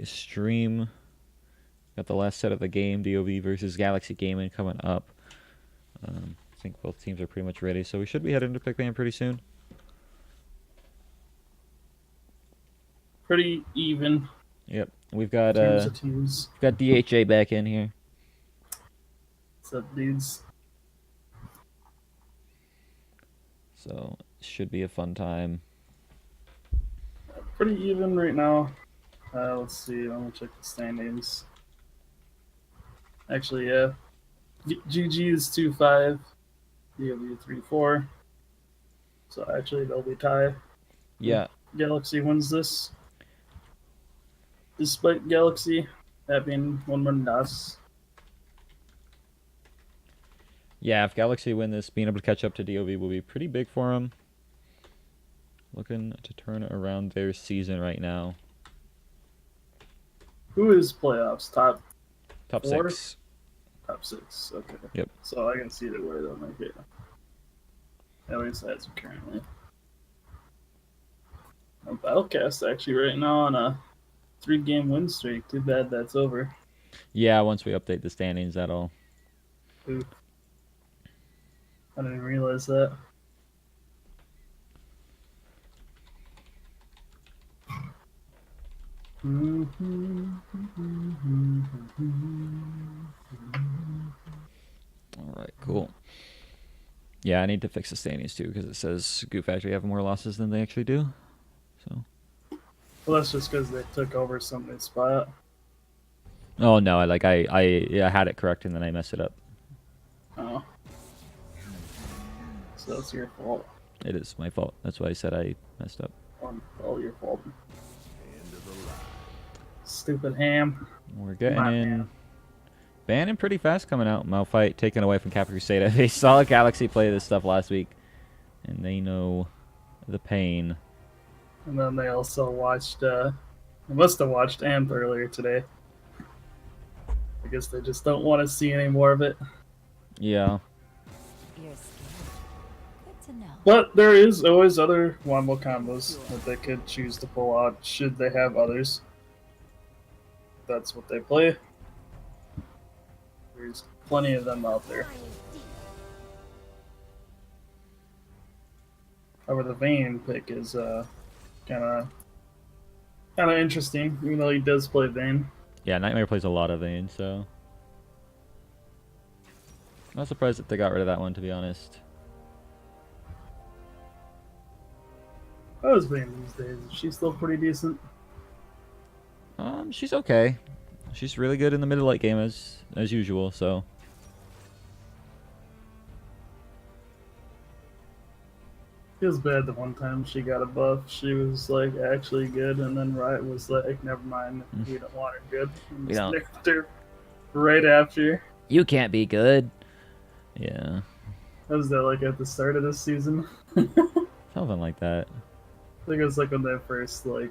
stream. Got the last set of the game, DoV versus Galaxy Gaming, coming up. I think both teams are pretty much ready, so we should be heading to pick ban pretty soon. Pretty even. Yep, we've got teams. got DHA back in here. What's up, dudes? So should be a fun time. Pretty even right now. Let's see. Let me check the standings. Actually, yeah. GG is 2-5. DoV 3-4. So actually, they'll be tied. Yeah. Galaxy wins this. Despite Galaxy having one more than us. Yeah, if Galaxy win this, being able to catch up to DoV will be pretty big for them. Looking to turn around their season right now. Who is playoffs? Top 4? 6. Top 6. Okay. Yep. So I can see the way they'll make it. At least that's currently. Battlecast actually right now on a 3-game win streak. Too bad that's over. Yeah, once we update the standings, that'll. Ooh. I didn't realize that. Alright, cool. Yeah, I need to fix the standings too, because it says Goof Factory have more losses than they actually do. So. Well, that's just because they took over somebody's spot. Oh no, I had it correct and then I messed it up. Oh. So that's your fault. It is my fault. That's why I said I messed up. All your fault. Stupid ham. We're getting in. Banning pretty fast coming out. Malphite taken away from Cap Crusader. They saw Galaxy play this stuff last week, and they know the pain. And then they also watched, they must have watched AMP earlier today. I guess they just don't want to see any more of it. Yeah. You're scared. Good to know. But there is always other wombo combos that they could choose to pull out should they have others. That's what they play. There's plenty of them out there. However, the Vayne pick is kind of interesting, even though he does play Vayne. Yeah, Nightmare plays a lot of Vayne, so I'm not surprised that they got rid of that one, to be honest. How is Vayne these days? Is she still pretty decent? She's okay. She's really good in the mid-to-late game as usual, so. Feels bad the one time she got a buff, she was like actually good, and then Riot was like, never mind, we don't want her good. And We don't. nerfed her right after. You can't be good. Yeah. That was that like at the start of this season? Something like that. I think it was like when they first like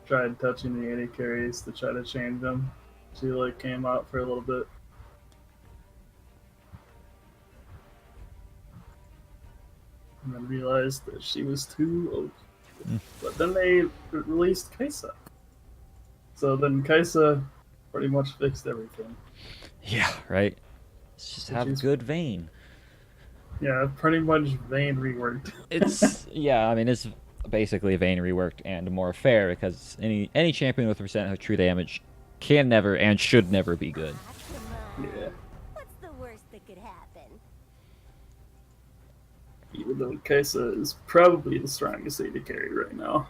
tried touching the 80 carries to try to change them. She like came out for a little bit. And then realized that she was too old. But then they released Kaisa. So then Kaisa pretty much fixed everything. Yeah, right? Let's just have good Vayne. Yeah, pretty much Vayne reworked. It's, yeah, I mean, it's basically Vayne reworked and more fair, because any champion with percent of true damage can never and should never be good. Yeah. What's the worst that could happen? Even though Kaisa is probably the strongest AD carry right now.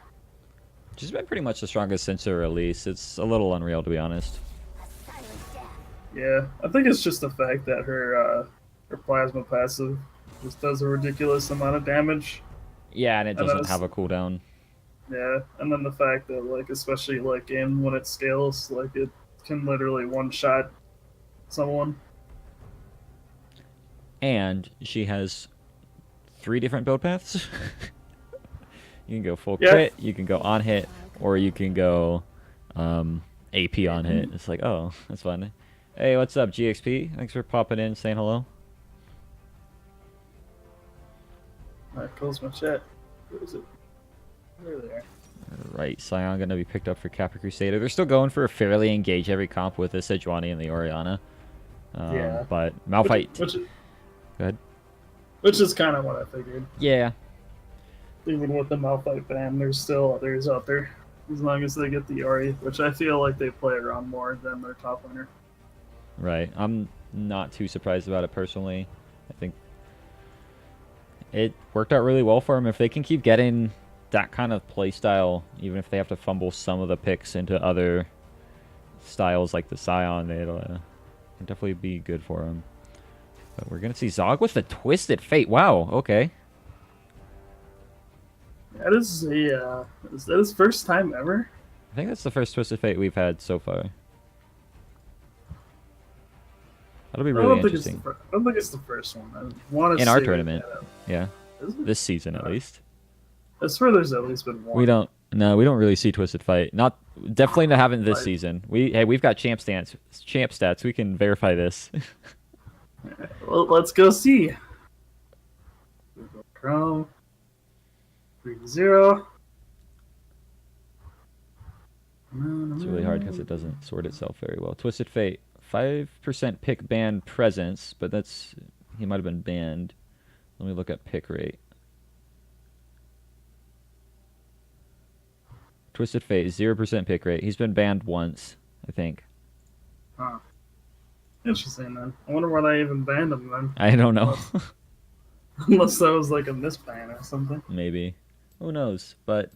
She's been pretty much the strongest since her release. It's a little unreal, to be honest. Yeah, I think it's just the fact that her plasma passive just does a ridiculous amount of damage. Yeah, and it doesn't have a cooldown. Yeah, and then the fact that like especially like in when it scales, like it can literally one-shot someone. And she has 3 different build paths. You can go full crit, you can go on hit, or you can go AP on hit. It's like, oh, that's fun. Hey, what's up, GXP? Thanks for popping in, saying hello. Alright, close my chat. Where is it? There they are. Right, Scion gonna be picked up for Kappa Crusader. They're still going for a fairly engage every comp with the Sejuani and the Orianna. Yeah. But Malphite. Which Go ahead. is kind of what I figured. Yeah. Even with the Malphite ban, there's still others out there. As long as they get the Ori, which I feel like they play around more than their top laner. Right. I'm not too surprised about it personally. I think it worked out really well for them. If they can keep getting that kind of play style, even if they have to fumble some of the picks into other styles like the Scion, it'll definitely be good for them. But we're going to see Zog with the Twisted Fate. Wow, okay. That is that his first time ever? I think that's the first Twisted Fate we've had so far. That'll be really interesting. I don't think it's the first one. I want to in our tournament. Yeah. Is it? This season, at least. I swear there's at least been one. We don't really see Twisted Fight. Definitely not having this season. We've got champ stats. We can verify this. Well, let's go see. Chrome 3-0. It's really hard because it doesn't sort itself very well. Twisted Fate, 5% pick ban presence, but he might have been banned. Let me look at pick rate. Twisted Fate, 0% pick rate. He's been banned once, I think. Huh. Interesting, then. I wonder why they even banned him, then. I don't know. Unless that was like a misban or something. Maybe. Who knows? But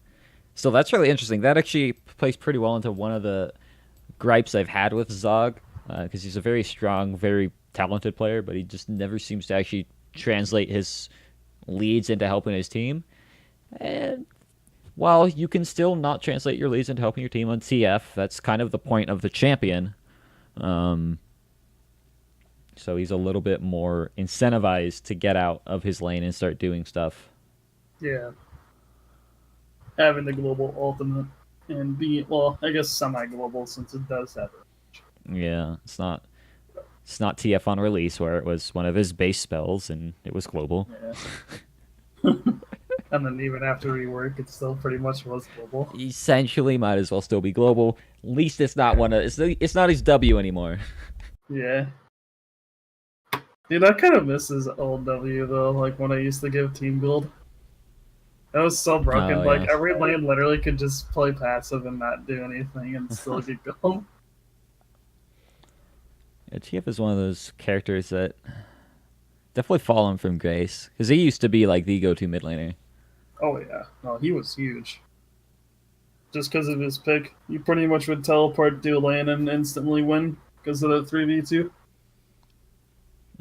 still, that's really interesting. That actually plays pretty well into one of the gripes I've had with Zog, because he's a very strong, very talented player, but he just never seems to actually translate his leads into helping his team. And while you can still not translate your leads into helping your team on TF, that's kind of the point of the champion. So he's a little bit more incentivized to get out of his lane and start doing stuff. Yeah. Having the global ultimate and be, well, I guess semi-global since it does have it. Yeah, it's not TF on release where it was one of his base spells and it was global. Yeah. And then even after rework, it still pretty much was global. Essentially, might as well still be global. At least it's not it's not his W anymore. Yeah. Dude, I kind of miss his old W though. Like when I used to give team build. That was so broken. Oh, like yeah. every lane literally could just play passive and not do anything and still get going. Yeah, TF is one of those characters that definitely fallen from grace because he used to be like the go-to mid laner. Oh yeah, no, he was huge. Just because of his pick, you pretty much would teleport to a lane and instantly win because of the 3v2.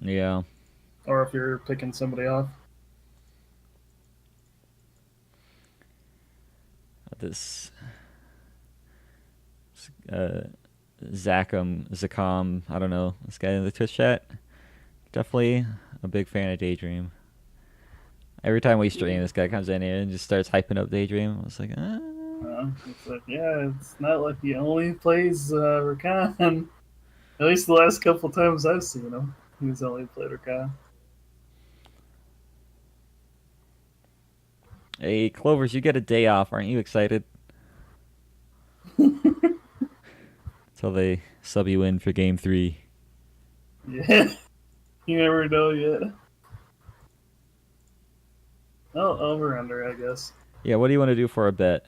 Yeah. Or if you're picking somebody off. This Zakam, I don't know, this guy in the Twitch chat, definitely a big fan of Daydream. Every time we stream, this guy comes in here and just starts hyping up Daydream. I was like, It's like, yeah, it's not like he only plays Rakan. At least the last couple times I've seen him, he's only played Rakan. Hey, Clovers, you get a day off. Aren't you excited? Until they sub you in for game 3. Yeah, you never know yet. Oh, over under, I guess. Yeah, what do you want to do for a bet?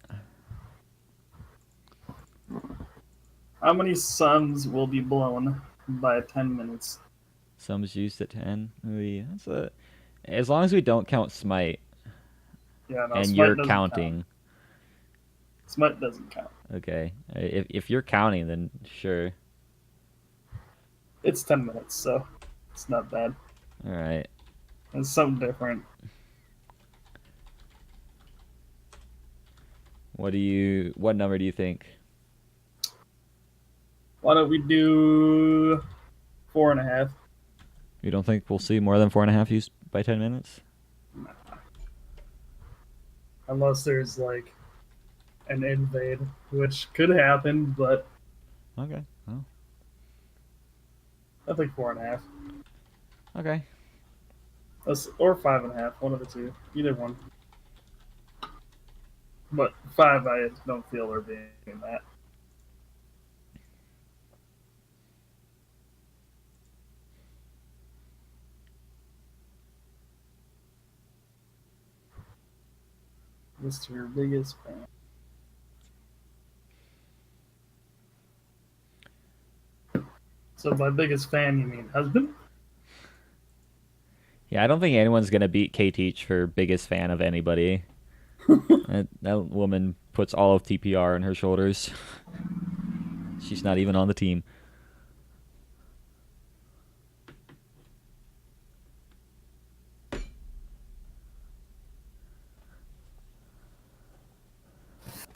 How many suns will be blown by 10 minutes? Sums used at 10. As long as we don't count Smite, Yeah, no, and Smite you're doesn't counting. count. Smite doesn't count. Okay. If you're counting, then sure. It's 10 minutes, so it's not bad. All right. It's something different. What number do you think? Why don't we do 4.5? You don't think we'll see more than 4.5 used by 10 minutes? Nah. Unless there's like an invade, which could happen, but Okay. Oh. I think 4.5. Okay. Or 5.5, one of the two. Either one. But 5, I don't feel her being in that. Mr. Biggest fan. So by biggest fan, you mean husband? Yeah, I don't think anyone's gonna beat K-Teach for biggest fan of anybody. that woman puts all of TPR on her shoulders. She's not even on the team.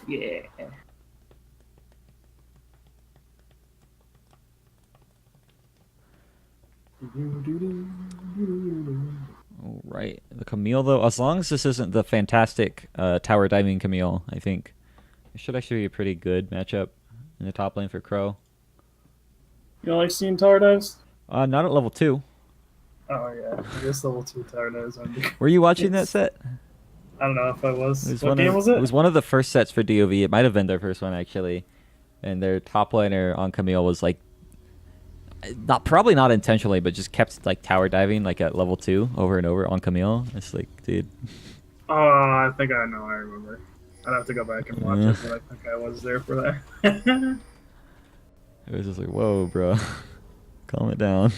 Yeah. All right, the Camille though. As long as this isn't the fantastic tower diving Camille, I think it should actually be a pretty good matchup in the top lane for Crow. You don't like seeing tower dives? Not at level 2. Oh yeah, I guess level 2 tower dives are. Were you watching that set? I don't know if I was. It was What game was it? It was one of the first sets for DoV. It might have been their first one actually, and their top laner on Camille was like, probably not intentionally, but just kept like tower diving like at level 2 over and over on Camille. It's like, dude. Oh, I think I know. I remember. I'd have to go back and watch it, but I think I was there for that. It was just like, whoa, bro, calm it down.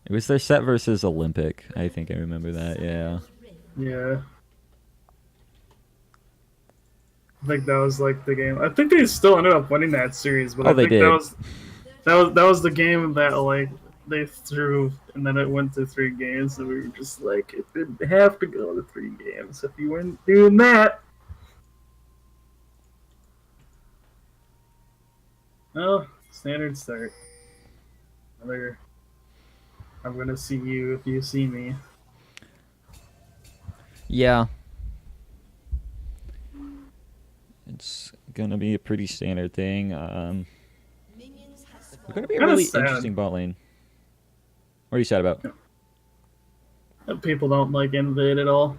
It was their set versus Olympic. I think I remember that. Yeah. Yeah. I think that was like the game. I think they still ended up winning that series, but I they think did. that was the game that like they threw, and then it went to 3 games, and we were just like, it didn't have to go to 3 games if you weren't doing that. Oh, standard start. Another. I'm gonna see you if you see me. Yeah. It's gonna be a pretty standard thing. It's gonna be a really interesting bot lane. What are you sad about? People don't like Invade at all,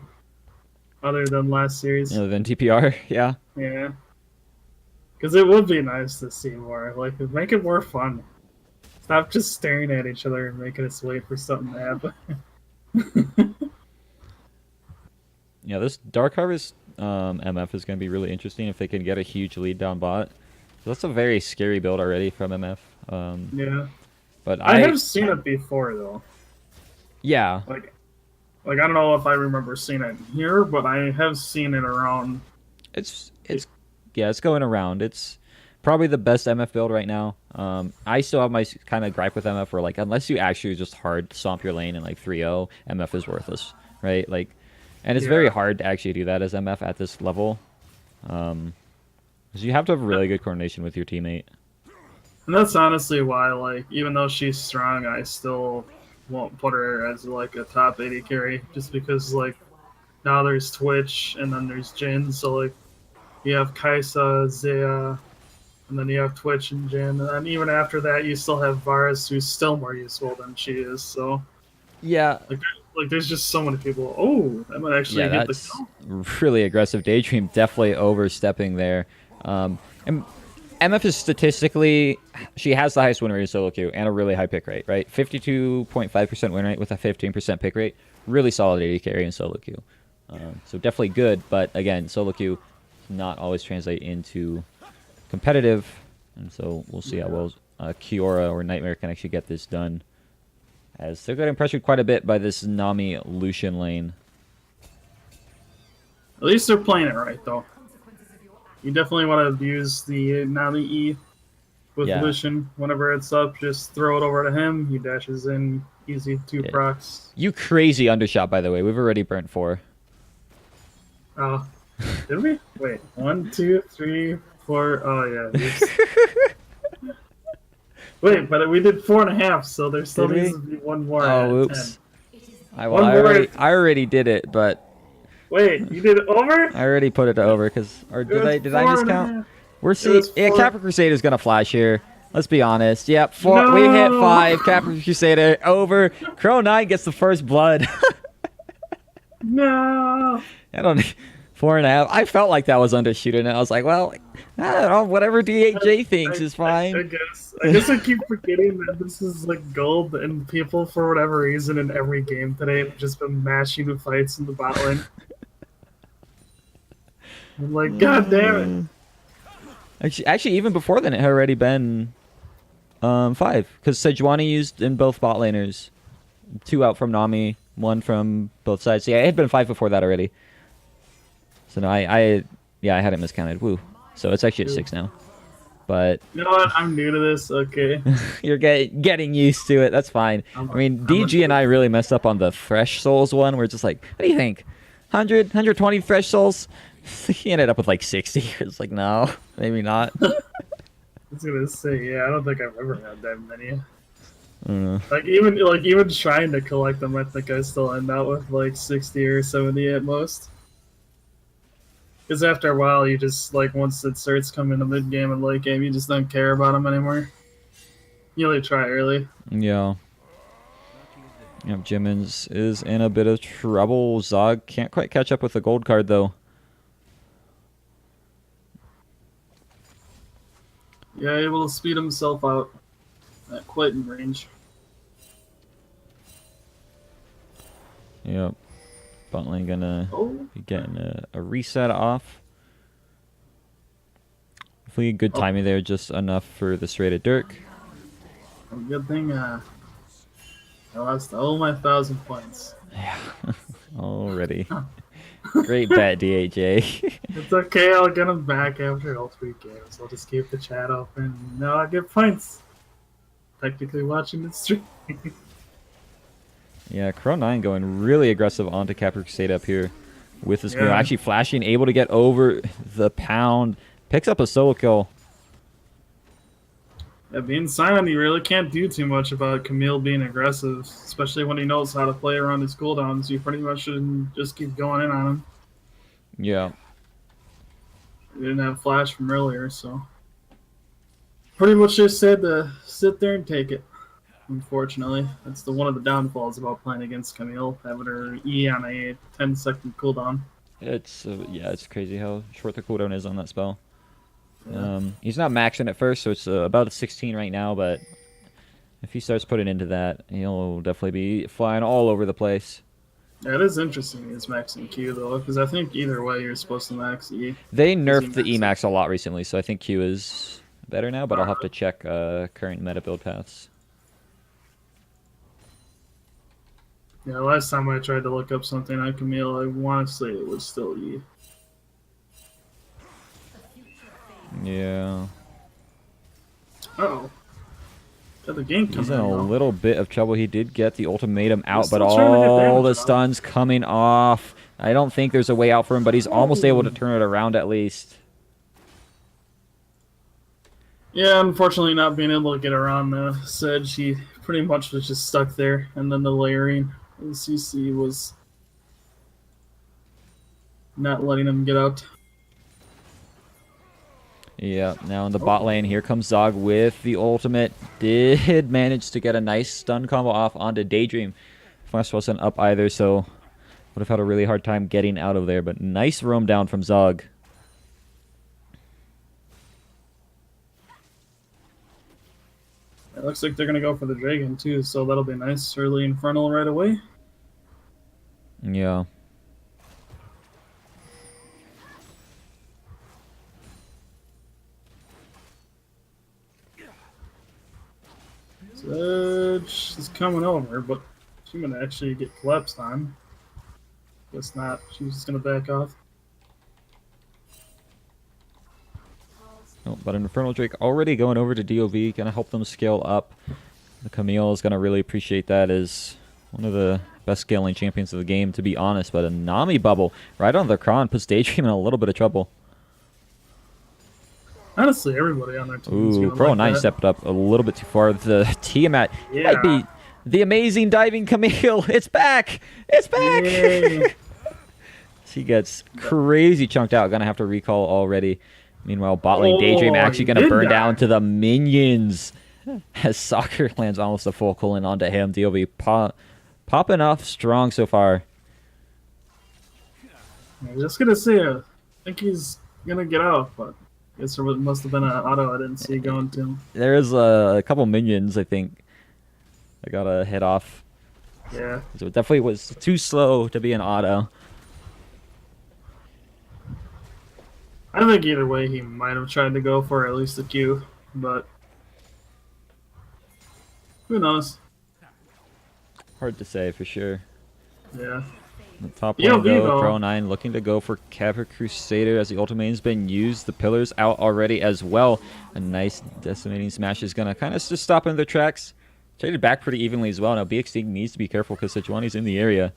other than last series. Other than TPR, yeah. Yeah. Because it would be nice to see more. Like, make it more fun. Stop just staring at each other and making us wait for something to happen. Yeah, this Dark Harvest MF is going to be really interesting if they can get a huge lead down bot. That's a very scary build already from MF. Yeah. But I have seen it before, though. Yeah. Like I don't know if I remember seeing it here, but I have seen it around. It's going around. It's probably the best MF build right now. I still have my kind of gripe with MF where, like, unless you actually just hard stomp your lane in like 3-0, MF is worthless, right? Like, and it's very hard to actually do that as MF at this level. Because you have to have really good coordination with your teammate. And that's honestly why, like, even though she's strong, I still won't put her as like a top 80 carry, just because like now there's Twitch and then there's Jin, so like you have Kaisa, Zaya, and then you have Twitch and Jin, and then even after that you still have Varus, who's still more useful than she is. So yeah, like there's just so many people. Oh, that might actually get the kill. Really aggressive. Daydream definitely overstepping there. And MF is statistically, she has the highest win rate in solo queue and a really high pick rate, right? 52.5% win rate with a 15% pick rate. Really solid AD carry in solo queue. So definitely good, but again, solo queue does not always translate into competitive. And so we'll see how well Kiora or Nightmare can actually get this done. As they're getting pressured quite a bit by this Nami Lucian lane. At least they're playing it right, though. You definitely want to use the Nami E with Lucian whenever it's up. Just throw it over to him. He dashes in, easy 2 procs. You crazy undershot, by the way. We've already burnt 4. Oh, did we? Wait, 1, 2, 3, 4. Oh yeah. Wait, but we did 4.5, so there still needs to be one more. Oh, oops. I already did it, but. Wait, you did it over? I already put it over because, or did I miscount? We're seeing. Yeah, Capra Crusader is gonna flash here. Let's be honest. Yep, 4. No! We hit 5. Capra Crusader over. Crow Knight gets the first blood. No. I don't. 4.5. I felt like that was undershooting, and I was like, well, I don't know. Whatever DHJ thinks is fine. I guess I keep forgetting that this is like gold, and people for whatever reason in every game today have just been mashing the fights in the bot lane. I'm like, God damn it! Actually, even before then, it had already been 5, because Sejuani used in both bot laners, 2 out from Nami, 1 from both sides. So yeah, it had been 5 before that already. So no, I had it miscounted. Woo. So it's actually at 6 now. But You know what? I'm new to this. Okay. you're getting used to it. That's fine. I mean, DG and I really messed up on the Fresh Souls one. We're just like, what do you think? 100, 120 Fresh Souls? He ended up with like 60. It's like, no, maybe not. I was gonna say, yeah, I don't think I've ever had that many. I don't know. Like even trying to collect them, I think I still end out with like 60 or 70 at most. Because after a while, you just like once it starts coming to mid game and late game, you just don't care about them anymore. You only try early. Yeah. Yep, Jimmins is in a bit of trouble. Zog can't quite catch up with the gold card though. Yeah, able to speed himself out. Not quite in range. Yep. Bot lane gonna be getting a reset off. Hopefully good timing there, just enough for the straight of Dirk. Good thing I lost all my 1,000 points. Yeah, already. Great bet, DHA. It's okay, I'll get them back after all 3 games. I'll just keep the chat open. Now I get points. Technically watching the stream. Yeah, Crow9 going really aggressive onto Capra Crusade up here with this Camille. Yeah. Actually flashing, able to get over the pound. Picks up a solo kill. Yeah, being silent, you really can't do too much about Camille being aggressive, especially when he knows how to play around his cooldowns. You pretty much should just keep going in on him. Yeah. We didn't have flash from earlier, so pretty much just said to sit there and take it. Unfortunately, that's one of the downfalls about playing against Camille, having her E on a 10-second cooldown. It's it's crazy how short the cooldown is on that spell. Yeah. He's not maxing at first, so it's about a 16 right now, but if he starts putting into that, he'll definitely be flying all over the place. Yeah, it is interesting he's maxing Q though, because I think either way you're supposed to max E. They nerfed the Emax a lot recently, so I think Q is better now, but I'll have to check current meta build paths. Yeah, last time I tried to look up something on Camille, I want to say it was still E. Yeah. Uh-oh. Got the game He's coming in a though. little bit of trouble. He did get the ultimatum out, but still trying to get all damage the on. stuns coming off. I don't think there's a way out for him, but he's almost able to turn it around at least. Yeah, unfortunately not being able to get around the Sedge, he pretty much was just stuck there, and then the layering in CC was not letting him get out. Yeah, now in the bot lane, here comes Zog with the ultimate. Did manage to get a nice stun combo off onto Daydream. Flash wasn't up either, so would have had a really hard time getting out of there, but nice roam down from Zog. It looks like they're going to go for the Dragon too, so that'll be nice. Early Infernal right away. Yeah. Sedge is coming over, but she's going to actually get collapsed on. Guess not. She's just going to back off. Oh, but an Infernal Drake already going over to DoV, gonna help them scale up. The Camille is gonna really appreciate that as one of the best scaling champions of the game, to be honest. But a Nami bubble right on the Kron puts Daydream in a little bit of trouble. Honestly, everybody on their team is Ooh, gonna Pro like 9 that. stepped up a little bit too far. The Tiamat might be the amazing diving Camille. It's back! It's back! Yay. She gets crazy chunked out. Gonna have to recall already. Meanwhile, bot lane Daydream actually going to burn down to the minions as Soccer lands almost a full cooling onto him. DoV popping off strong so far. I was just gonna say, I think he's gonna get out, but I guess there must have been an auto I didn't see going to him. There is a couple minions, I think. I gotta head off. Yeah. So it definitely was too slow to be an auto. I think either way he might have tried to go for at least a Q, but who knows? Hard to say for sure. Yeah. The top DoV lane though, though. Pro9 looking to go for Cav Crusader as the ultimate's been used. The pillar's out already as well. A nice decimating smash is gonna kind of just stop in their tracks. Traded back pretty evenly as well. Now BXD needs to be careful because Sejuani's in the area.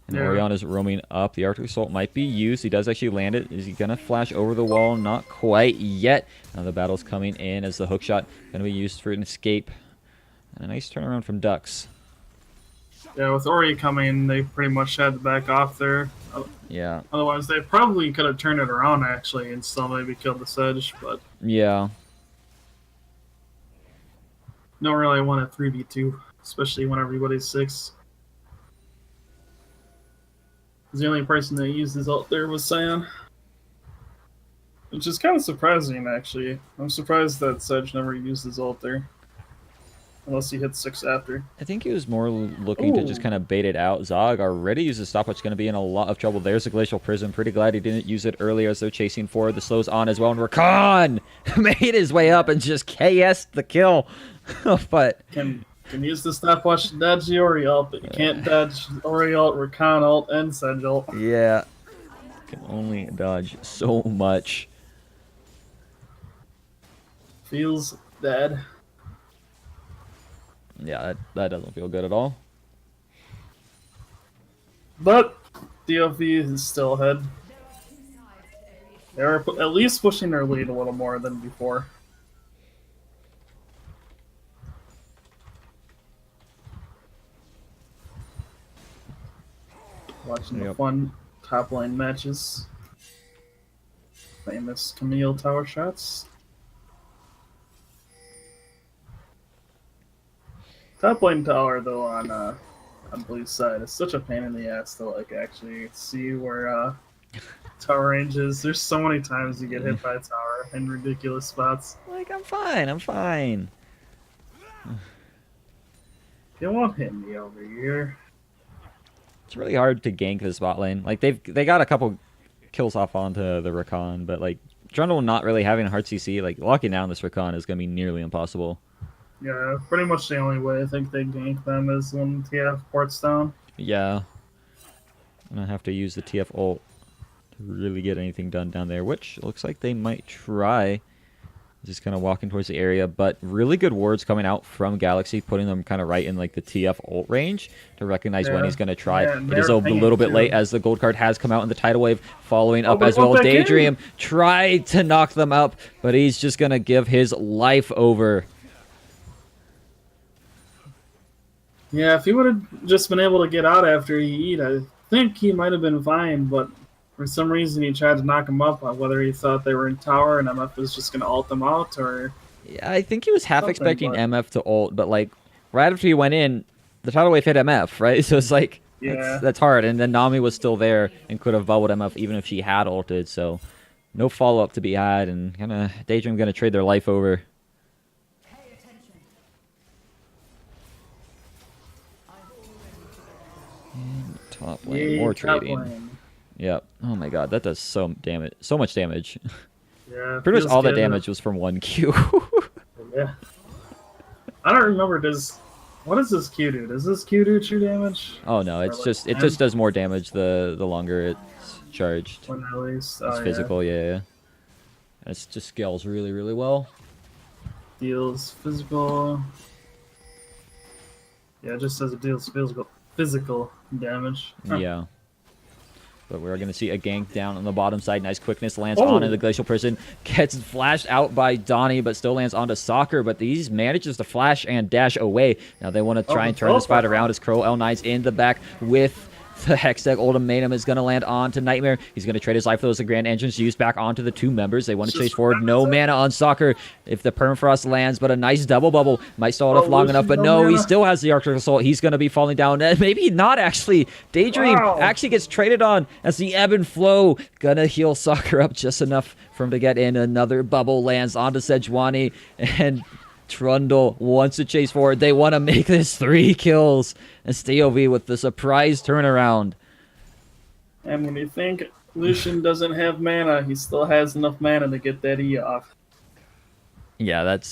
And Yeah. Orion is roaming up. The Arctic Assault might be used. He does actually land it. Is he going to flash over the wall? Not quite yet. Now the battle's coming in as the hookshot going to be used for an escape. And a nice turnaround from Dux. Yeah, with Ori coming, they pretty much had to back off there. Yeah. Otherwise, they probably could have turned it around, actually, and still maybe killed the Sedge, but Yeah. don't really want a 3v2, especially when everybody's 6. The only person that used his ult there was Sion. Which is kind of surprising, actually. I'm surprised that Sedge never used his ult there. Unless he hit 6 after. I think he was more looking to just Ooh. kind of bait it out. Zog already used a stopwatch, going to be in a lot of trouble. There's a Glacial Prism. Pretty glad he didn't use it earlier as they're chasing forward. The slow's on as well. And Rakan made his way up and just KS'd the kill. But Can use the stopwatch to dodge the Ori ult, but you can't dodge Ori ult, Rakan ult, and Sedge ult. yeah, can only dodge so much. Feels bad. Yeah, that doesn't feel good at all. But DoV is still ahead. They're at least pushing their lead a little more than before. Watching the Yep. fun top lane matches. Famous Camille tower shots. Top lane tower though on Blue's side is such a pain in the ass to like actually see where tower range is. There's so many times you get hit by a tower in ridiculous spots. Like, I'm fine, I'm fine. You won't hit me over here. It's really hard to gank this bot lane. Like, they got a couple kills off onto the Rakan, but like, Trundle not really having a hard CC, like, locking down this Rakan is going to be nearly impossible. Yeah, pretty much the only way I think they gank them is when TF ports down. Yeah. I'm going to have to use the TF ult to really get anything done down there, which looks like they might try. Just kind of walking towards the area, but really good wards coming out from Galaxy, putting them kind of right in like the TF ult range to recognize when he's going to try. Yeah, It is a they're little bit pinging, late too. as the gold card has come out in the tidal wave, following up but as what well. that game? Daydream tried to knock them up, but he's just going to give his life over. Yeah, if he would have just been able to get out after he eat, I think he might have been fine, but for some reason he tried to knock him up, whether he thought they were in tower and MF was just going to ult them out, or... Yeah, I think he was half Something, expecting but- MF to ult, but like right after he went in, the tidal wave hit MF, right? So it's like, Yeah. that's hard. And then Nami was still there and could have bubbled MF even if she had ulted. So no follow-up to be had, and kind of Daydream going to trade their life over. And top lane, Yay, more top trading. lane. Yep. Oh my god, that does so much damage. Yeah, Pretty much feels all that good. damage was from one Q. Yeah. I don't remember, what does this Q do? Does this Q do true damage? Oh no, Or, it's like, just it 10? just does more damage the longer it's charged. When released? It's Oh, physical, yeah. It just scales really, really well. Yeah. Deals physical... Yeah, it just says it deals physical damage. Huh. Yeah. But we're going to see a gank down on the bottom side. Nice quickness lands Oh. on in the Glacial Prison. Gets flashed out by Donnie, but still lands onto Soccer. But these manages to flash and dash away. Now they want to try and turn the spot around as Crow L9's in the back with The Hextech ultimatum is going to land on to Nightmare. He's going to trade his life for those grand entrance used back onto the 2 members. They want to chase forward. No mana on Soccer if the Permafrost lands, but a nice double bubble might stall it off long enough. But no, he still has the Arctic Assault. He's going to be falling down. Maybe not, actually. Daydream actually gets traded on as the Ebb and Flow going to heal Soccer up just enough for him to get in. Another bubble lands onto Sejuani, and Trundle wants to chase forward. They want to make this 3 kills. And DoV with the surprise turnaround. And when you think Lucian doesn't have mana, he still has enough mana to get that E off. Yeah, that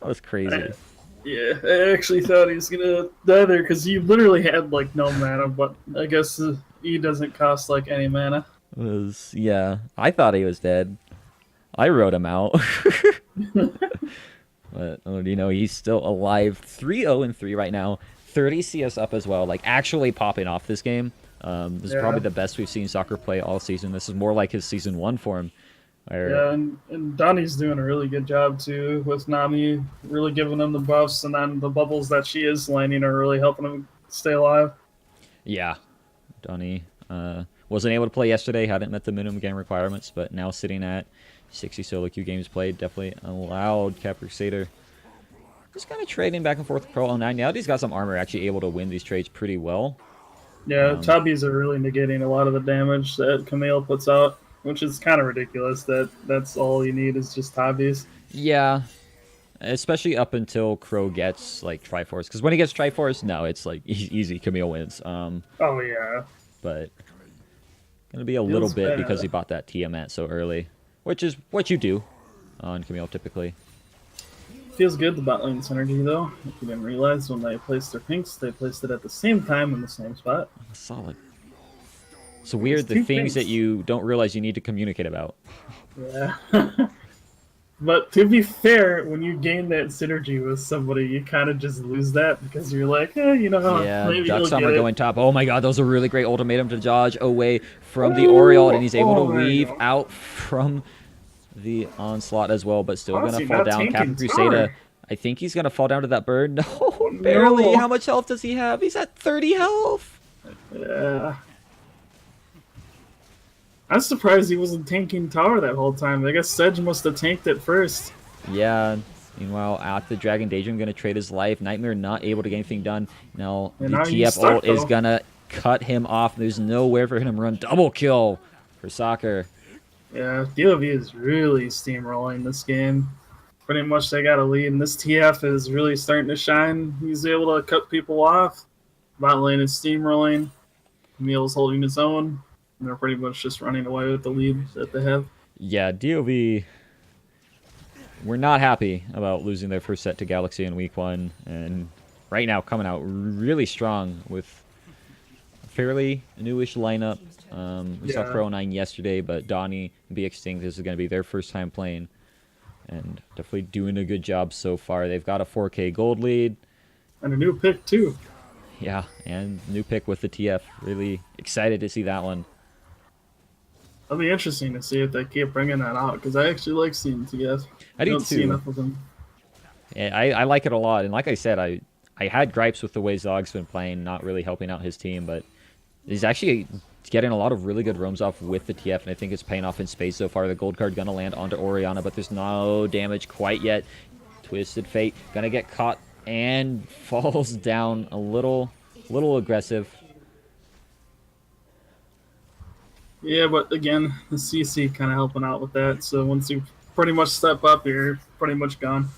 was crazy. I actually thought he was going to die there because he literally had like no mana, but I guess E doesn't cost like any mana. I thought he was dead. I wrote him out. But he's still alive. 3-0-3 right now. 30 CS up as well. Like, actually popping off this game. This is probably the best we've seen Soccer play all season. This is more like his season 1 form. Yeah, and Donnie's doing a really good job too with Nami, really giving him the buffs, and then the bubbles that she is landing are really helping him stay alive. Yeah, Donnie wasn't able to play yesterday, hadn't met the minimum game requirements, but now sitting at 60 solo queue games played, definitely allowed Cap Crusader. Just kind of trading back and forth with Pro 09. Now that he's got some armor, actually able to win these trades pretty well. Yeah, Tubbies are really negating a lot of the damage that Camille puts out, which is kind of ridiculous that that's all you need is just Tubbies. Yeah, especially up until Crow gets like Triforce. Because when he gets Triforce, no, it's like easy. Camille wins. Oh, yeah. But going to be a little bit because he bought that Tiamat so early. Which is what you do on Camille typically. Feels good, the bot lane synergy, though. If you didn't realize, when they placed their pinks, they placed it at the same time in the same spot. Solid. It's weird, the things that you don't realize you need to communicate about. Yeah. But to be fair, when you gain that synergy with somebody, you kind of just lose that because you're like, maybe Duck Summer going top. Oh my god, that was a really great ultimatum to dodge away from the Oriole, and he's able to weave out from the onslaught as well, but still going to fall down. Captain Crusader, I think he's going to fall down to that bird. No, barely. No. How much health does he have? He's at 30 health. Yeah. I'm surprised he wasn't tanking tower that whole time. I guess Sedge must have tanked it first. Yeah. Meanwhile, at the Dragon Daydream, going to trade his life. Nightmare not able to get anything done. Now, the TF ult is going to cut him off. There's nowhere for him to run. Double kill for Soccer. Yeah, DoV is really steamrolling this game. Pretty much they got a lead, and this TF is really starting to shine. He's able to cut people off. Bot lane is steamrolling. Camille's holding his own. And they're pretty much just running away with the lead that they have. Yeah, DoV, we're not happy about losing their first set to Galaxy in week 1. And right now coming out really strong with a fairly newish lineup. We saw Pro 09 yesterday, but Donnie and Be Extinct, this is going to be their first time playing. And definitely doing a good job so far. They've got a 4K gold lead. And a new pick, too. Yeah, and new pick with the TF. Really excited to see that one. It'll be interesting to see if they keep bringing that out, because I actually like seeing TF. I do don't too. See enough of them. Yeah, I like it a lot, and like I said, I had gripes with the way Zog's been playing, not really helping out his team, but he's actually getting a lot of really good roams off with the TF, and I think it's paying off in space so far. The gold card gonna land onto Oriana, but there's no damage quite yet. Twisted Fate gonna get caught and falls down a little aggressive. Yeah, but again, the CC kind of helping out with that. So once you pretty much step up, you're pretty much gone.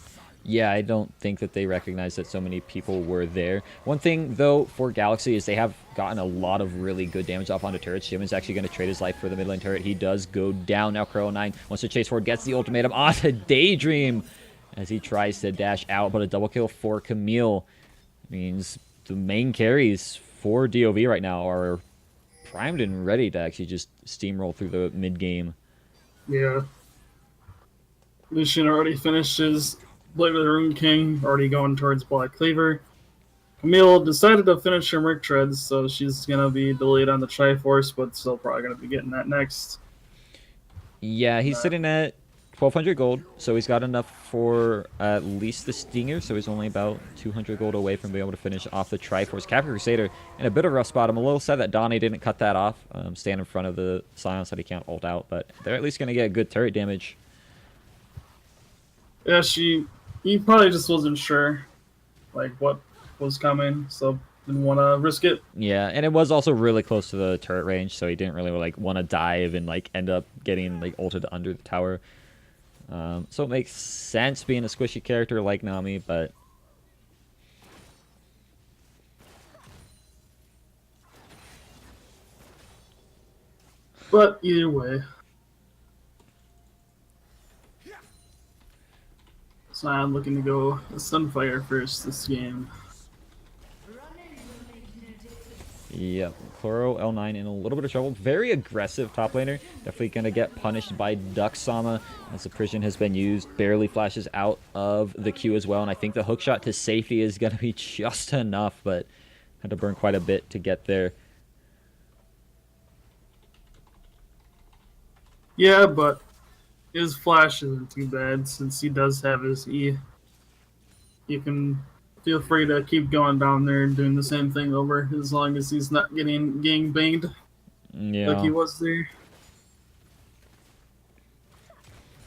Yeah, I don't think that they recognize that so many people were there. One thing, though, for Galaxy is they have gotten a lot of really good damage off onto turrets. Jimin's actually going to trade his life for the mid lane turret. He does go down. Now Crow 09 wants to chase forward, gets the ultimatum onto Daydream as he tries to dash out, but a double kill for Camille means the main carries for DoV right now are primed and ready to actually just steamroll through the mid game. Yeah. Lucian already finished his Blade of the Rune King, already going towards Black Cleaver. Camille decided to finish her Merc Treads, so she's going to be delayed on the Triforce, but still probably going to be getting that next. Yeah, he's sitting at 1,200 gold, so he's got enough for at least the Stinger, so he's only about 200 gold away from being able to finish off the Triforce. Capital Crusader in a bit of a rough spot. I'm a little sad that Donnie didn't cut that off, stand in front of the Scion so that he can't ult out, but they're at least going to get good turret damage. Yeah, he probably just wasn't sure, like, what was coming, so didn't want to risk it. Yeah, and it was also really close to the turret range, so he didn't really like want to dive and like end up getting like ulted under the tower. So it makes sense being a squishy character like Nami, but either way, so I'm looking to go Sunfire first this game. yep, Chloro L9 in a little bit of trouble. Very aggressive top laner. Definitely going to get punished by Duxama as the Prison has been used. Barely flashes out of the Q as well. And I think the hookshot to safety is going to be just enough, but had to burn quite a bit to get there. Yeah, but his flash isn't too bad since he does have his E. You can feel free to keep going down there and doing the same thing over as long as he's not getting gang banged like he was there.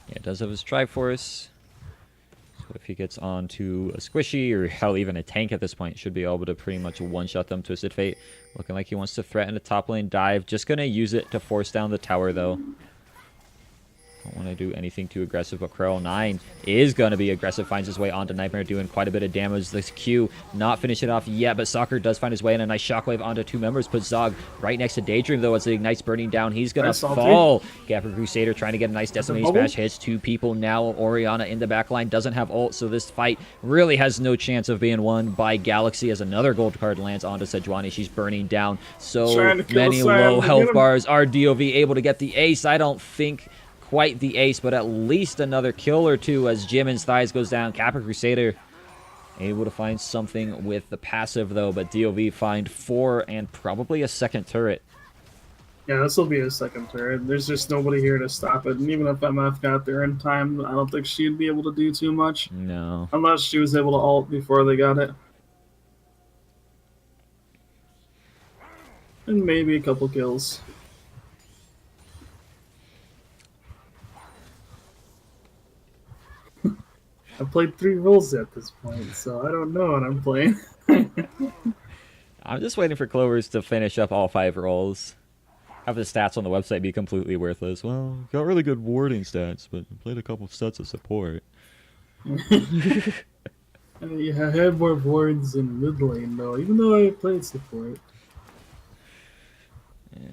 Yeah, it does have his Triforce. So if he gets onto a squishy or hell even a tank at this point, should be able to pretty much one-shot them. Twisted Fate looking like he wants to threaten a top lane dive. Just going to use it to force down the tower though. Don't want to do anything too aggressive, but Crow 9 is going to be aggressive. Finds his way onto Nightmare, doing quite a bit of damage. This Q not finish it off yet, but Soccer does find his way in a nice shockwave onto two members. Puts Zog right next to Daydream, though, as the Ignite's burning down. He's going to fall. Gapper Crusader trying to get a nice Decimating Smash. Hits two people now. Orianna in the backline doesn't have ult, so this fight really has no chance of being won by Galaxy as another gold card lands onto Sejuani. She's burning down so many low health bars. Are DoV able to get the ace? I don't think quite the ace, but at least another kill or two as Jimin's thighs goes down. Kappa Crusader able to find something with the passive though, but DoV find 4 and probably a second turret. Yeah, this will be a second turret. There's just nobody here to stop it, and even if MF got there in time, I don't think she'd be able to do too much. No. Unless she was able to ult before they got it. And maybe a couple kills. I've played 3 roles at this point, so I don't know what I'm playing. I'm just waiting for Clovers to finish up all 5 roles. Have the stats on the website be completely worthless. Well, got really good warding stats, but played a couple of sets of support. Yeah, I had more wards in mid lane though, even though I played support. Yeah.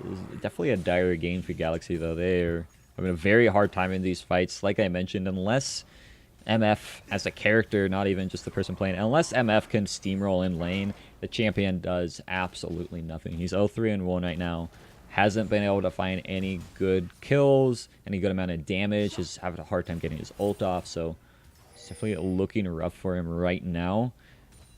This is definitely a dire game for Galaxy though. They're having a very hard time in these fights. Like I mentioned, unless MF as a character, not even just the person playing, unless MF can steamroll in lane, the champion does absolutely nothing. He's 0-3-1 right now. Hasn't been able to find any good kills, any good amount of damage. He's having a hard time getting his ult off, so it's definitely looking rough for him right now.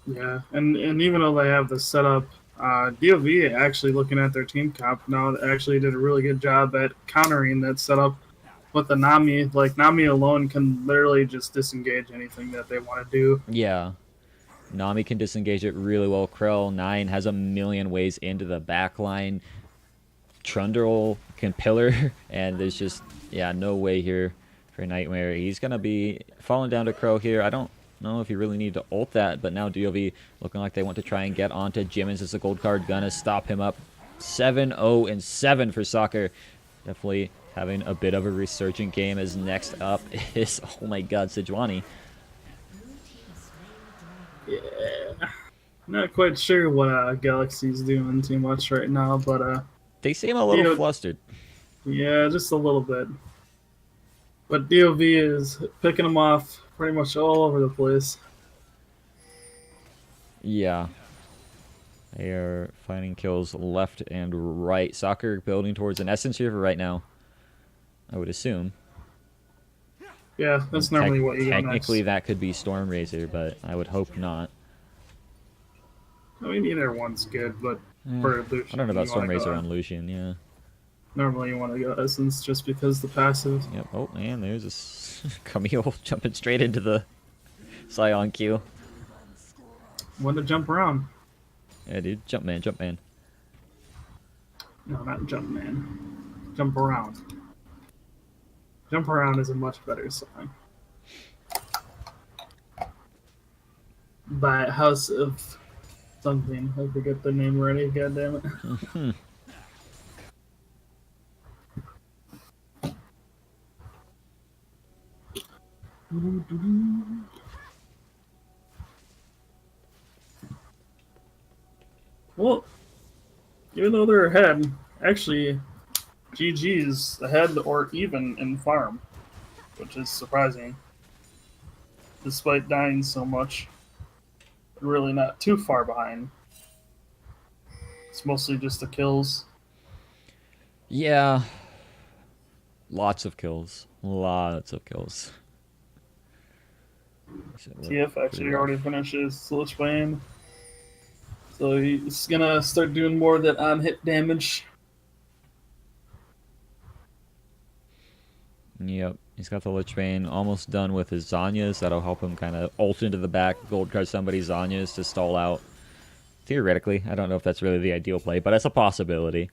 Yeah, and even though they have the setup, DoV actually looking at their team comp now actually did a really good job at countering that setup with the Nami. Like, Nami alone can literally just disengage anything that they want to do. Yeah. Nami can disengage it really well. Krell 9 has a million ways into the backline. Trundle can pillar, and there's just, yeah, no way here for Nightmare. He's going to be falling down to Crow here. I don't know if you really need to ult that, but now DoV looking like they want to try and get onto Jimin's as the gold card. Gonna stop him up. 7-0-7 for Soccer. Definitely having a bit of a resurgent game, as next up is, oh my god, Sejuani. Yeah. Not quite sure what Galaxy's doing too much right now, but they seem a little flustered. Yeah, just a little bit. But DoV is picking them off pretty much all over the place. Yeah. They are finding kills left and right. Soccer building towards an Essence here right now, I would assume. Yeah, that's normally what you go next. Technically, that could be Stormrazor, but I would hope not. I mean, either one's good, but for Lucian, I don't know about Stormrazor on Lucian, yeah. Normally you want to go Essence just because the passive. Yep. Oh, man, there's this Camille jumping straight into the Scion Q. Want to jump around. Yeah, dude. Jump man, jump man. No, not jump, man. Jump around. Jump around is a much better song. By House of something. I forget the name already. God damn it. Mhm. Well, even though they're ahead, actually, GG's ahead or even in farm, which is surprising. Despite dying so much, they're really not too far behind. It's mostly just the kills. Yeah. Lots of kills. Lots of kills. TF actually already finishes Switchbane. So he's gonna start doing more of that on-hit damage. Yep, he's got the Lich Bane almost done with his Zanyas. That'll help him kind of ult into the back, gold card somebody's Zanyas to stall out. Theoretically, I don't know if that's really the ideal play, but it's a possibility.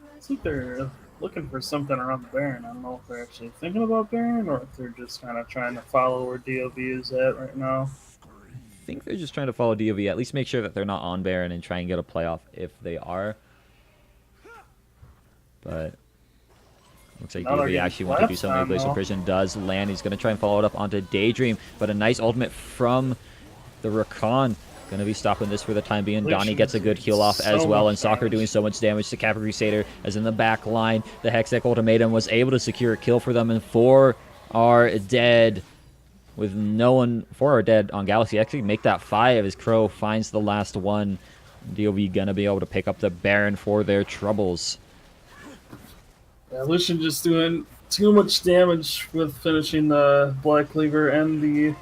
I think they're looking for something around the Baron. I don't know if they're actually thinking about Baron or if they're just kind of trying to follow where DoV is at right now. I think they're just trying to follow DoV, at least make sure that they're not on Baron and try and get a playoff if they are. But looks like DoV actually wants to do something. Glacial Prison does land. He's going to try and follow it up onto Daydream, but a nice ultimate from the Rakan. Going to be stopping this for the time being. Donnie gets a good heal off as well, and Soccer doing so much damage to Capra Crusader as in the back line. The Hextech Ultimatum was able to secure a kill for them, and 4 are dead. With no one, 4 are dead on Galaxy. Actually make that 5 as Crow finds the last one. DoV going to be able to pick up the Baron for their troubles. Yeah, Lucian just doing too much damage with finishing the Black Cleaver and the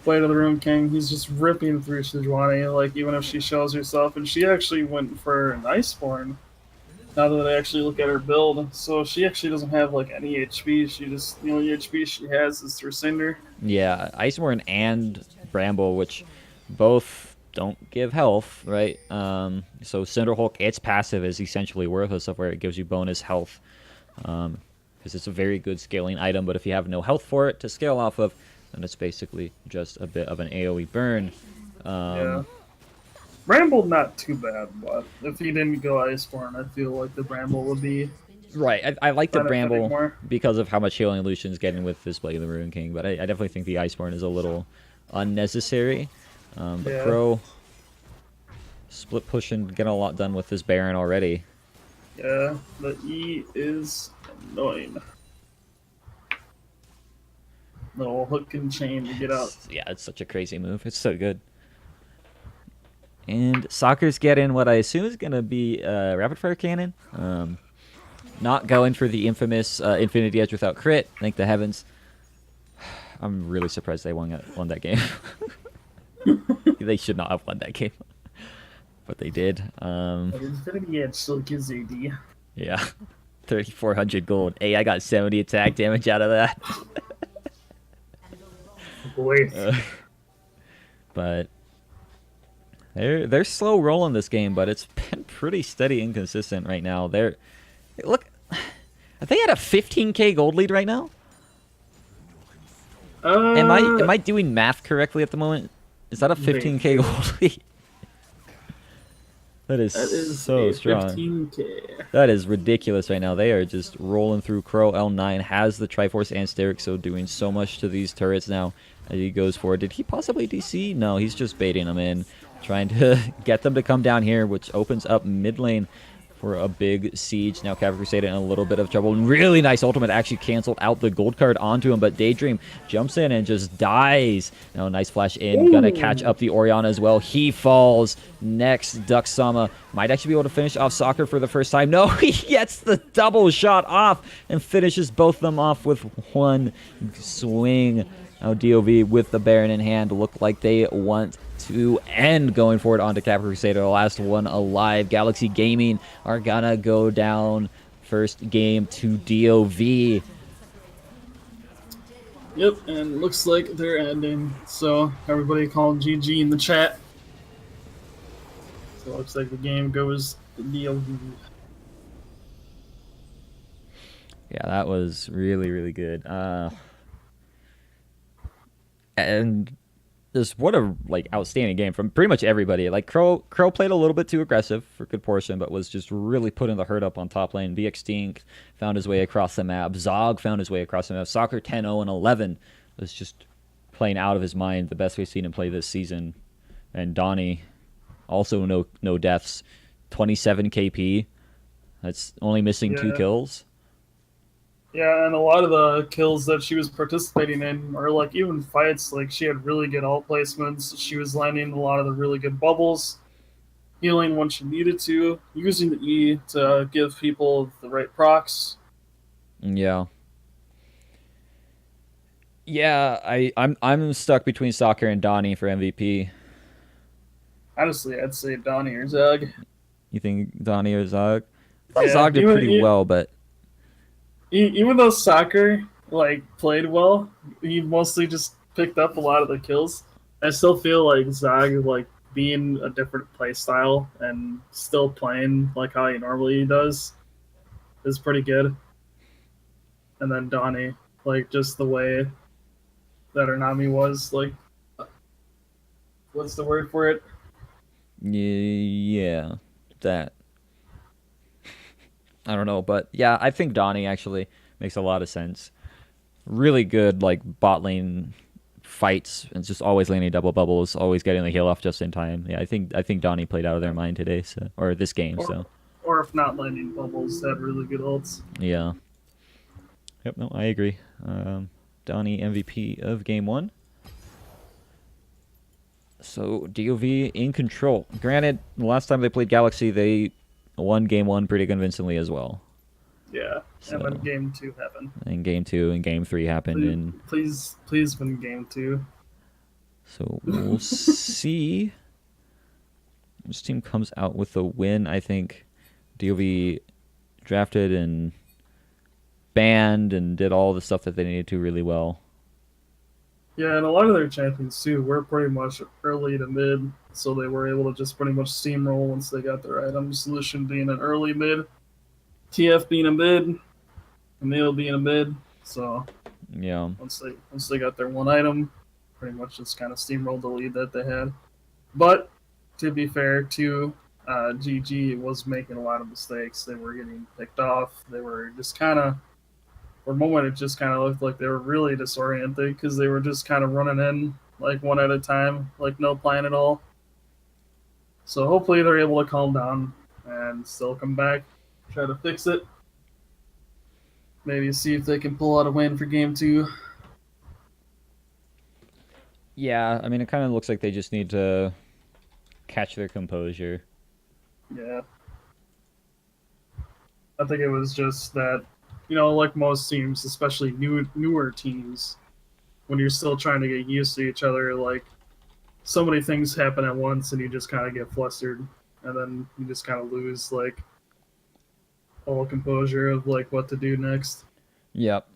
Blade of the Rune King. He's just ripping through Sejuani, like, even if she shows herself. And she actually went for an Iceborne, now that I actually look at her build. So she actually doesn't have, like, any HP. She just, the only HP she has is through Cinder. Yeah, Iceborne and Bramble, which both don't give health, right? So Cinderhulk, its passive is essentially worthless, of where it gives you bonus health. Because it's a very good scaling item, but if you have no health for it to scale off of, then it's basically just a bit of an AoE burn. Yeah. Bramble, not too bad, but if he didn't go Iceborne, I feel like the Bramble would be... Right, I like the Bramble more because of how much healing Lucian's getting with this Blade of the Rune King, but I definitely think the Iceborne is a little unnecessary. But Yeah. Crow split pushing, getting a lot done with this Baron already. Yeah, the E is annoying. Little hook and chain to get out. Yeah, it's such a crazy move. It's so good. And Soccer's getting what I assume is going to be a Rapid Fire Cannon. Not going for the infamous Infinity Edge without crit. Thank the heavens. I'm really surprised they won that game. They should not have won that game. But they did. Infinity Edge still gives AD. Yeah. 3,400 gold. Hey, I got 70 attack damage out of that. Boy. But they're slow rolling this game, but it's been pretty steady and consistent right now. Look, are they at a 15k gold lead right now? Am I doing math correctly at the moment? Is that a 15k gold lead? That is so strong. 15k. That is ridiculous right now. They are just rolling through. Crow L9 has the Triforce and Sterix, so doing so much to these turrets now as he goes forward. Did he possibly DC? No, he's just baiting them in, trying to get them to come down here, which opens up mid lane for a big siege. Now Cavalry Crusader in a little bit of trouble. Really nice ultimate, actually canceled out the gold card onto him, but Daydream jumps in and just dies. Now nice flash in. Ooh. Gonna catch up the Orianna as well. He falls. Next, Duck Sama might actually be able to finish off Soccer for the first time. No, he gets the double shot off and finishes both of them off with one swing. Now DoV with the Baron in hand look like they want to end, going forward onto Capra Crusader, the last one alive. Galaxy Gaming are gonna go down first game to DoV. Yep, and looks like they're ending. So everybody call GG in the chat. So it looks like the game goes to DoV. Yeah, that was really, really good. And just what a outstanding game from pretty much everybody. Like Crow played a little bit too aggressive for a good portion, but was just really putting the hurt up on top lane. VXTink found his way across the map. Zog found his way across the map. Soccer 10-0 and 11 was just playing out of his mind. The best we've seen him play this season. And Donnie, also no deaths, 27 KP. That's only missing 2 kills. Yeah, and a lot of the kills that she was participating in, or like even fights, like she had really good ult placements. She was landing a lot of the really good bubbles, healing when she needed to, using the E to give people the right procs. Yeah. Yeah, I'm stuck between Soccer and Donnie for MVP. Honestly, I'd say Donnie or Zog. You think Donnie or Zog? I thought Yeah, Zog did pretty well, but even though Soccer like played well, he mostly just picked up a lot of the kills. I still feel like Zog, like being a different play style and still playing like how he normally does, is pretty good. And then Donnie, like just the way that Hernami was, like, what's the word for it? yeah, that. I don't know, but yeah, I think Donnie actually makes a lot of sense. Really good, like, bot lane fights, and just always landing double bubbles, always getting the heal off just in time. Yeah, I think Donnie played out of their mind today, or this game. Or if not landing bubbles, had really good ults. Yeah. Yep, no, I agree. Donnie MVP of game 1. So DoV in control. Granted, the last time they played Galaxy, they won game 1 pretty convincingly as well. Yeah, and then game 2 happened. And game 2 and game 3 happened. Please win game 2. So we'll see. This team comes out with a win. I think DoV drafted and banned and did all the stuff that they needed to really well. Yeah, and a lot of their champions too were pretty much early to mid, so they were able to just pretty much steamroll once they got their items. Solution being an early mid, TF being a mid, Emil being a mid. So yeah, once they got their one item, pretty much just kind of steamrolled the lead that they had. But to be fair, too, GG was making a lot of mistakes. They were getting picked off. They were just kind of. For a moment, it just kind of looked like they were really disoriented because they were just kind of running in like one at a time, like no plan at all. So hopefully they're able to calm down and still come back, try to fix it. Maybe see if they can pull out a win for game 2. Yeah, I mean, it kind of looks like they just need to catch their composure. Yeah. I think it was just that, you know, like most teams, especially newer teams, when you're still trying to get used to each other, like so many things happen at once and you just kind of get flustered and then you just kind of lose like all composure of like what to do next. Yep.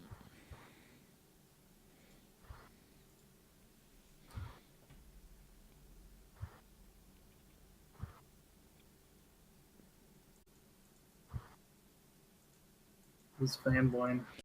Who's fanboying?